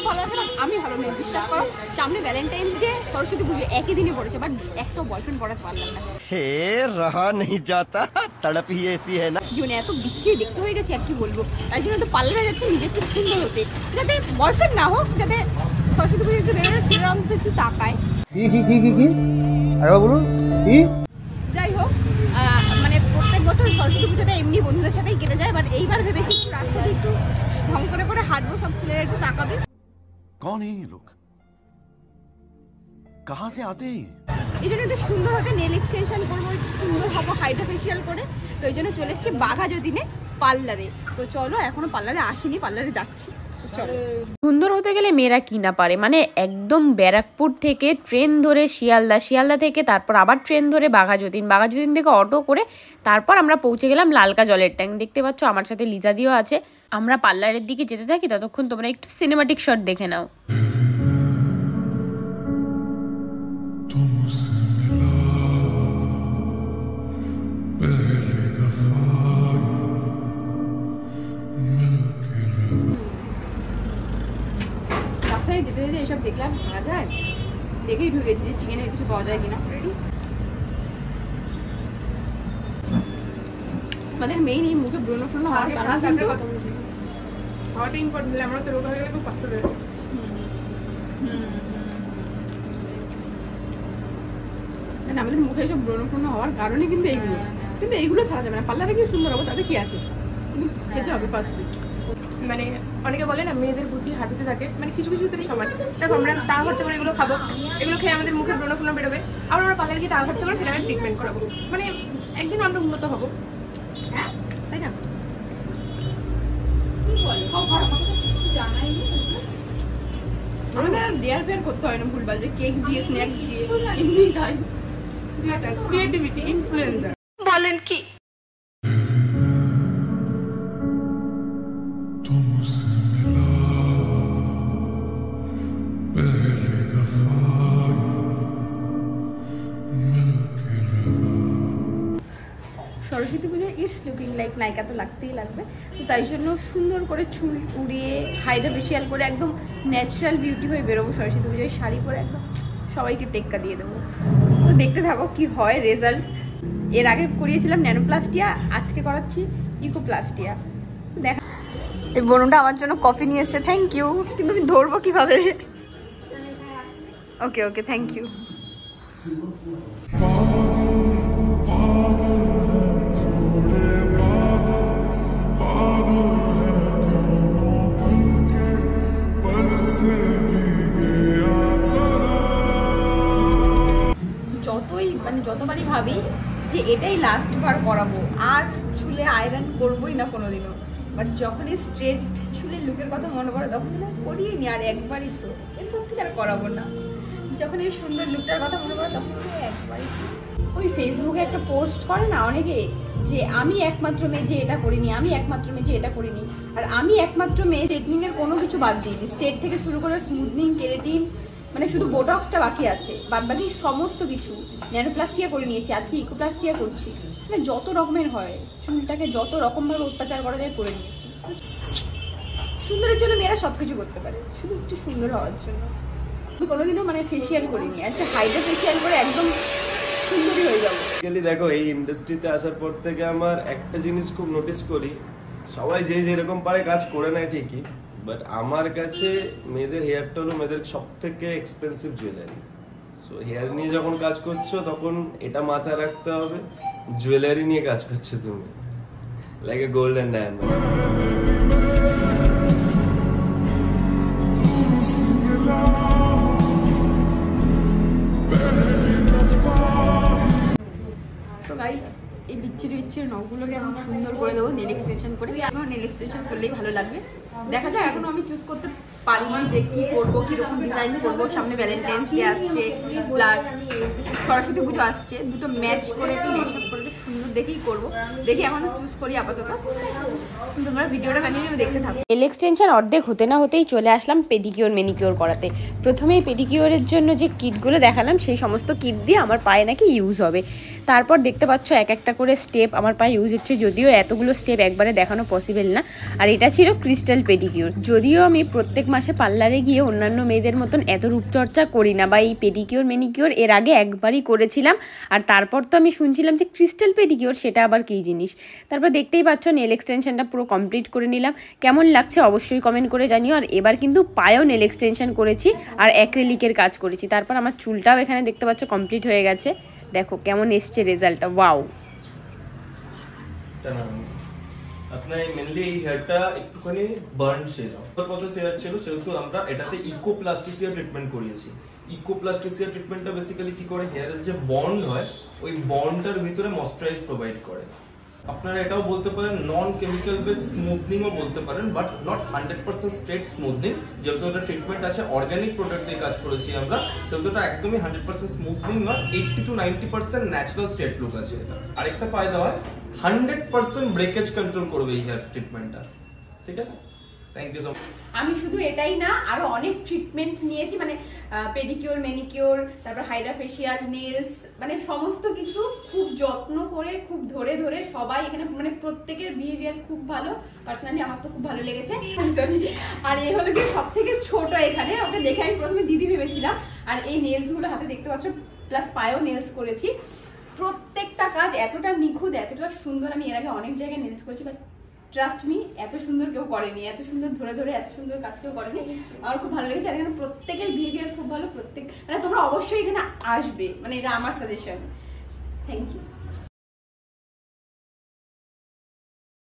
ভালো আছে না আমি ভালো নেই বিশ্বাস করো সামনে ভ্যালেন্টাইন্স ডে সরস্বতী পুজো একই দিনে পড়েছে বাট একটা বয়ফ্রেন্ড পড়াতে পারলাম না হে রহা নেই যাতা তড়প হি এসি है ना জীবনে এত বিচ্ছিরি দেখতে হয়ে গেছে আর কি বলবো তাই জন্য একটু পার্লারে যাচ্ছে নিজে একটু সুন্দর হতে যাতে বয়ফ্রেন্ড না হোক যাতে সরস্বতী পুজো একটু বেরোলে ছেলেরা অন্তত একটু তাকায় কি আরে বলুন কি যাই হোক মানে প্রত্যেক বছর সরস্বতী পুজোটা এমনি বন্ধুদের সাথেই কেটে যায় বাট এইবার ভেবেছি একটু রাস্তাতে একটু ঢং করে হাঁটবো সব ছেলেরা একটু তাকাবে कौन है ये लोग कहाँ से आते हैं এই জন্য একটু সুন্দর হতে নেল এক্সটেনশন করবো একটু সুন্দর হবো হাইড্রা ফেশিয়াল করে তো ওই জন্য চলে এসেছি বাঘাযতীনে পার্লারে তো চলো এখনো পার্লারে আসিনি পার্লারে যাচ্ছি সুন্দর হতে গেলে মেয়েরা কি না পারে মানে একদম ব্যারাকপুর থেকে ট্রেন ধরে শিয়ালদা থেকে তারপর আবার ট্রেন ধরে বাঘাযতীন থেকে অটো করে তারপর আমরা পৌঁছে গেলাম লালকা জলের ট্যাঙ্ক দেখতে পাচ্ছ আমার সাথে লিজাদিও আছে আমরা পার্লারের দিকে যেতে থাকি ততক্ষণ তোমরা একটু সিনেমাটিক শট দেখে নাও যেতে যেতে এসব দেখলাম খাওয়া যায় দেখেই ঢুকেছি যে চিকেনের কিছু পাওয়া যায় কিনা রেডি আমাদের মেইন এই মুখে ব্রণ ফ্রণ হওয়ার কারণ কিন্তু হওয়াটা ইম্পর্টেন্ট আমরা তো রোগ হয়ে গেলে খুব কষ্ট হবে মানে আমাদের মুখে এসব ব্রণ ফ্রণ হওয়ার কারণে কিন্তু এইগুলো ছাড়া যাবে না পার্লারে কি সুন্দর হবে তাতে কি আছে কিন্তু খেতে হবে ফার্স্ট ফুড মানে অনেকে বলে না মেয়েদের বুদ্ধি হাঁটুতে থাকে মানে কিছু কিছু ক্ষেত্রে সমান দেখো আমরা টাকা খরচা করে এগুলো খাবো এগুলো খেয়ে আমাদের মুখে ব্রণ ফ্রণ বেরোবে আবার আমরা পার্লারে গিয়ে টাকা খরচা করে সেটা ট্রিটমেন্ট করাবো মানে একদিন আমরা উন্নত হবো হ্যাঁ তাই না আমাদের ডেয়ার ফেয়ার করতে হয় না ভুলভাল যে কেক দিয়ে স্ন্যাক দিয়ে এমনি খাই ক্রিয়েটিভিটি ইনফ্লুয়েন্সার বলেন কি সরস্বতী পুজো ইটস লুকিং লাইক নায়িকা তো লাগতেই লাগবে তো তাই জন্য সুন্দর করে চুল উড়িয়ে হাইড্রা ফেশিয়াল করে একদম ন্যাচারাল বিউটি হয়ে বেরোবো সরস্বতী পুজোয় শাড়ি পরে একদম সবাইকে টেক্কা দিয়ে দেবো তো দেখতে থাকো কি হয় রেজাল্ট এর আগে করিয়েছিলাম ন্যানোপ্লাস্টিয়া আজকে করাচ্ছি ইকোপ্লাস্টিয়া দেখা এই বোনটা আমার জন্য কফি নিয়ে এসছে থ্যাংক ইউ কিন্তু আমি ধরবো কিভাবে ওকে ওকে থ্যাংক ইউ যতবারই ভাবি যে এটাই লাস্ট বার করাবো আর চুলে আয়রন করবোই না কোনোদিনও বাট যখনই স্ট্রেট চুলের লুকের কথা মনে পড়ে তখন করিয়ে নি আর একবারই তো এরপর থেকে আর করাবো না যখন এই সুন্দর লুকটার কথা মনে পড়ে তখন একবারই ওই ফেসবুকে একটা পোস্ট করে না অনেকে যে আমি একমাত্র মেয়ে যে এটা করিনি আমি একমাত্র মেয়ে যে এটা করিনি আর আমি একমাত্র মেয়ে স্ট্রেটনিংয়ের কোনো কিছু বাদ দিইনি স্ট্রেট থেকে শুরু করে স্মুথনিং কেরাটিন মানে শুধু বোটক্সটা বাকি আছে বাদ বাকি সমস্ত কিছু ন্যানোপ্লাস্টিয়া করে নিয়েছি আজকে ইকোপ্লাস্টিয়া করছি মানে যত রকমের হয় চুলটাকে যত রকমভাবে অত্যাচার করা যায় করে নিয়েছি সুন্দরের জন্য মেয়েরা সব কিছু করতে পারে শুধু একটু সুন্দর হওয়ার জন্য আমি কোনোদিনও মানে ফেসিয়াল করিনি একটা হাইড্রা ফেসিয়াল করে একদম সুন্দরই হয়ে যাবো দেখো এই ইন্ডাস্ট্রিতে আসার পর থেকে আমার একটা জিনিস খুব নোটিস করি সবাই যে যেরকম পারে কাজ করে নেয় ঠিকই বাট আমার কাছে মেয়েদের হেয়ারটা হলো মেয়েদের সব থেকে এক্সপেন্সিভ জুয়েলারি সো হেয়ার নিয়ে যখন কাজ করছো তখন এটা মাথায় রাখতে হবে জুয়েলারি নিয়ে কাজ করছো তুমি like a gold and diamond তো গাইস এই বিচ্ছিরি নখগুলোকে এখন সুন্দর করে দেবো নেল এক্সটেনশন করে এখনো নেল এক্সটেনশন করলেই ভালো লাগবে দেখা যায় এখনো আমি চুজ করতে পারিনি যে কি করবো কিরকম ডিজাইন করবো সামনে ভ্যালেন্টাইন্স ডে আসছে প্লাস সরস্বতী পুজো আসছে দুটো ম্যাচ করে একটু মেকআপ করে একটু সুন্দর দেখেই করবো দেখি এখনো চুজ করি আপাতত তোমরা ভিডিওটা কন্টিনিউ দেখতে থাকো নেল এক্সটেনশন অর্ধেক হতে না হতেই চলে আসলাম পেডিকিওর ম্যানিকিওর করাতে প্রথমেই পেডিকিওরের জন্য যে কিটগুলো দেখালাম সেই সমস্ত কিট দিয়ে আমার পায়ে নাকি ইউজ হবে তারপর দেখতে পাচ্ছ এক একটা করে স্টেপ আমার পায়ে ইউজ হচ্ছে, যদিও এতগুলো স্টেপ একবারে দেখানো পসিবল না। আর এটা ছিল ক্রিস্টাল পেডিকিউর। যদিও আমি প্রত্যেক মাসে পার্লারে গিয়ে অন্যান্য মেয়েদের মতন এত রূপচর্চা করি না, বা এই পেডিকিউর ম্যানিকিউর এর আগে একবারই করেছিলাম। আর তারপর তো আমি শুনছিলাম যে ক্রিস্টাল পেডিকিউর সেটা আবার কী জিনিস। তারপর দেখতেই পাচ্ছ নেল এক্সটেনশনটা পুরো কমপ্লিট করে নিলাম। কেমন লাগছে অবশ্যই কমেন্ট করে জানিও। আর এবার কিন্তু পায়েও নেল এক্সটেনশন করেছি আর অ্যাক্রিলিকের কাজ করেছি। তারপর আমার চুলটাও এখানে দেখতে পাচ্ছ কমপ্লিট হয়ে গেছে। দেখো কেমন এসছে রেজাল্টটা, ওয়াও। আপনার মেনলি এই হেয়ারটা একটুখানি বার্ন ছিল, হেয়ার ছিল, সেহেতু আমরা এটাতে ইকোপ্লাস্টিসিয়া ট্রিটমেন্ট করিয়েছি। ইকোপ্লাস্টিসিয়া ট্রিটমেন্টটা বেসিক্যালি কি করে, হেয়ারের যে বন্ড হয় ওই বন্ডটার ভিতরে ময়েশ্চারাইজ প্রোভাইড করে। আপনারা এটাও বলতে পারেন নন কেমিক্যাল বেস স্মুথনিংও বলতে পারেন, বাট নট 100% স্ট্রেট স্মুথনিং। যেহেতু এটা ট্রিটমেন্ট আছে অর্গানিক প্রোডাক্ট দিয়ে কাজ করেছি আমরা, সেহেতু এটা একদমই 100% স্মুথনিং নয়, 80 to 90% ন্যাচারাল স্ট্রেট লুক আছে এটা। আরেকটা ফায়দা হয় 100% ব্রেকেজ কন্ট্রোল করবে এই হেয়ার ট্রিটমেন্টটা। ঠিক আছে, থ্যাংক ইউ সো মাচ। আমি শুধু এটাই না, আরো অনেক ট্রিটমেন্ট নিয়েছি, মানে পেডিকিউর, ম্যানিকিউর, তারপর হাইড্রা ফেশিয়াল, নেলস, মানে সমস্ত কিছু খুব যত্ন করে, খুব ধরে ধরে সবাই এখানে, মানে প্রত্যেকের বিহেভিয়ার খুব ভালো। পার্সোনালি আমার তো খুব ভালো লেগেছে। আর এই হলো কি সব থেকে ছোট এখানে, ওকে দেখে আমি প্রথমে দিদি ভেবেছিলাম। আর এই নেলস গুলো হাতে দেখতে পাচ্ছ, প্লাস পায়েও নেলস করেছি। প্রত্যেকটা কাজ এতটা নিখুঁত, এতটা সুন্দর। আমি এর আগে অনেক জায়গায় নেলস করেছি, বাট ট্রাস্ট মি এত সুন্দর কেউ করেনি, এত সুন্দর ধরে ধরে এত সুন্দর কাজ কেউ করেনি। আমার খুব ভালো লেগেছে। আর এখানে প্রত্যেকের বিহেভিয়ার খুব ভালো, প্রত্যেক, মানে তোমরা অবশ্যই এখানে আসবে, মানে এটা আমার সাজেশন। Thank you.